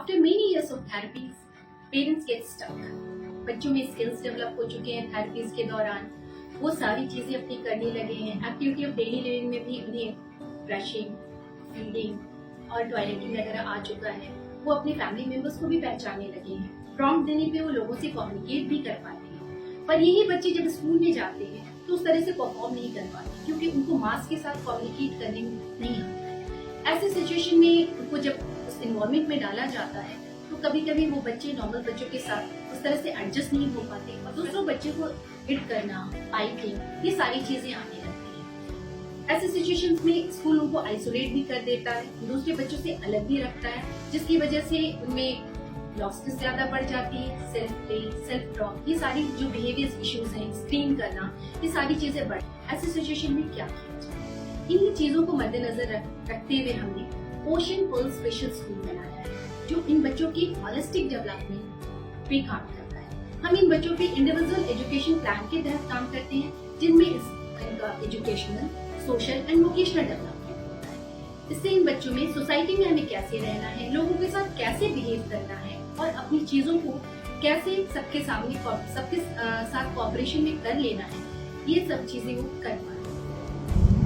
After many years of therapies, parents get stuck. बच्चों में skills develop हो चुके हैं थेरेपीज के दौरान, वो सारी चीजें अपनी करने लगे हैं। एक्टिविटी ऑफ डेली लिविंग में भी उन्हें ब्रशिंग, फीडिंग और टॉयलेटिंग वगैरह आ चुका है। वो अपने फैमिली मेंबर्स को भी पहचानने लगे हैं। प्रॉम्प्ट देने पे वो लोगों से कम्युनिकेट भी कर पाते हैं। पर यही बच्चे जब स्कूल में जाते हैं तो उस तरह से परफॉर्म नहीं कर पाते, क्योंकि उनको मास के साथ कम्युनिकेट करने नहीं आता है। ऐसे सिचुएशन में उनको जब उस इन्वायरमेंट में डाला जाता है तो कभी कभी वो बच्चे नॉर्मल बच्चों के साथ उस तरह से एडजस्ट नहीं हो पाते और दूसरों बच्चे को हिट करना, पाइपिंग, ये सारी चीजें आने लगती हैं। ऐसे सिचुएशंस में स्कूल उनको आइसोलेट भी कर देता है, दूसरे बच्चों से अलग भी रखता है, जिसकी वजह से उनमें लॉसेस ज्यादा बढ़ जाती है। सेल्फ प्ले, सेल्फ टॉक, ये सारी जो बिहेवियर इश्यूज हैं, स्क्रीन करना, ये सारी चीजें बढ़। ऐसे सिचुएशन में क्या किया जाए? इन चीजों को मद्देनजर रखते हुए हमने ओशन पर्ल स्पेशल स्कूल बनाया है, जो इन बच्चों की होलिस्टिक डेवलपमेंट पे काम करता है। हम इन बच्चों के इंडिविजुअल एजुकेशन प्लान के तहत काम करते हैं, जिनमें इनका educational, social and vocational development होता है। इससे इन बच्चों में सोसाइटी में हमें कैसे रहना है, लोगों के साथ कैसे बिहेव करना है और अपनी चीजों को कैसे सबके साथ कोऑपरेशन में कर लेना है, ये सब चीजें वो कर पाए।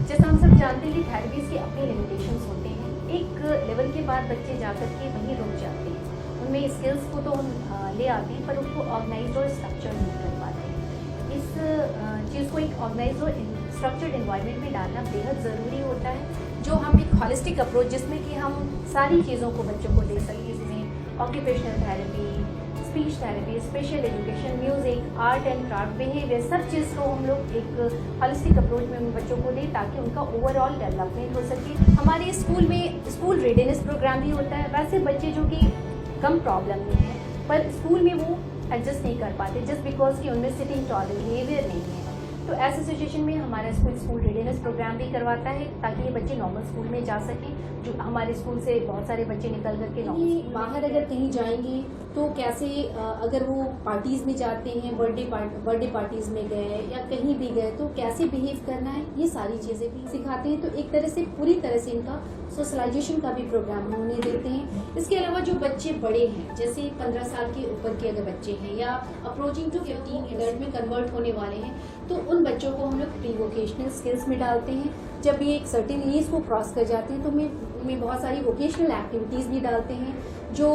जैसा हम सब जानते हैं कि थेरेपीज के अपने लिमिटेशंस होते हैं। एक लेवल के बाद बच्चे जाकर के वहीं रुक जाते हैं। उनमें स्किल्स को तो ले आते हैं, पर उसको ऑर्गेनाइज और स्ट्रक्चर नहीं कर पाते। इस चीज़ को एक ऑर्गेनाइज और स्ट्रक्चर्ड एनवायरनमेंट में डालना बेहद ज़रूरी होता है, जो हम एक हॉलिस्टिक अप्रोच जिसमें कि हम सारी चीज़ों को बच्चों को दे सकें, जिसमें occupational therapy, speech therapy, special education, music, art and craft, behaviour, सब चीज़ को हम लोग एक हॉलिस्टिक अप्रोच में उन बच्चों को दें ताकि उनका ओवरऑल डेवलपमेंट हो सके। हमारे स्कूल में स्कूल रेडीनेस प्रोग्राम भी होता है। वैसे बच्चे जो कि कम प्रॉब्लम में है पर स्कूल में वो एडजस्ट नहीं कर पाते जस्ट बिकॉज कि उनमें सिटिंग टॉल बिहेवियर नहीं है। तो ऐसे सिचुएशन में हमारा स्कूल रेडीनेस प्रोग्राम भी करवाता है ताकि ये बच्चे नॉर्मल स्कूल में जा सकें। जो हमारे स्कूल से बहुत सारे बच्चे निकल करके नॉर्मल बाहर अगर कहीं जाएंगे तो कैसे, अगर वो पार्टीज में जाते हैं, बर्थडे पार्टीज में गए या कहीं भी गए तो कैसे बिहेव करना है, ये सारी चीज़ें भी सिखाते हैं। तो एक तरह से पूरी तरह से इनका सोशलाइजेशन का भी प्रोग्राम होने देते हैं। इसके अलावा जो बच्चे बड़े हैं, जैसे 15 साल के ऊपर के अगर बच्चे हैं या अप्रोचिंग टू 15 एडल्ट में कन्वर्ट होने वाले हैं, तो उन बच्चों को हम लोग प्री वोकेशनल स्किल्स में डालते हैं। जब ये एक सर्टेन एज को क्रॉस कर जाते हैं तो में बहुत सारी वोकेशनल एक्टिविटीज़ भी डालते हैं, जो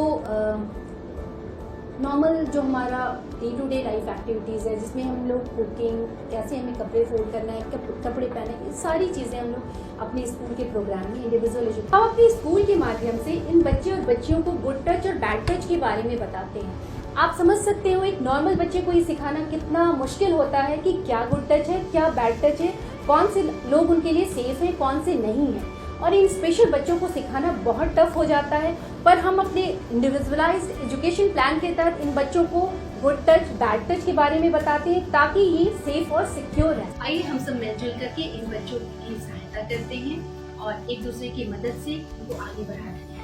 नॉर्मल जो हमारा day to day life activities है, जिसमें हम लोग कुकिंग, कैसे हमें कपड़े फोल्ड करना है, कपड़े पहने, ये सारी चीज़ें हम लोग अपने स्कूल के प्रोग्राम में इंडिविजुअल एजुकेशन, हम अपने स्कूल के माध्यम से इन बच्चे और बच्चियों को गुड टच और बैड टच के बारे में बताते हैं। आप समझ सकते हो एक नॉर्मल बच्चे को ये सिखाना कितना मुश्किल होता है कि क्या गुड टच है, क्या बैड टच है, कौन से लोग उनके लिए सेफ हैं, कौन से नहीं हैं। और इन स्पेशल बच्चों को सिखाना बहुत टफ हो जाता है, पर हम अपने इंडिविजुअलाइज्ड एजुकेशन प्लान के तहत इन बच्चों को गुड टच, बैड टच के बारे में बताते हैं ताकि ये सेफ और सिक्योर है। आइए हम सब मिलजुल करके इन बच्चों की सहायता करते हैं और एक दूसरे की मदद से उनको आगे बढ़ाते हैं।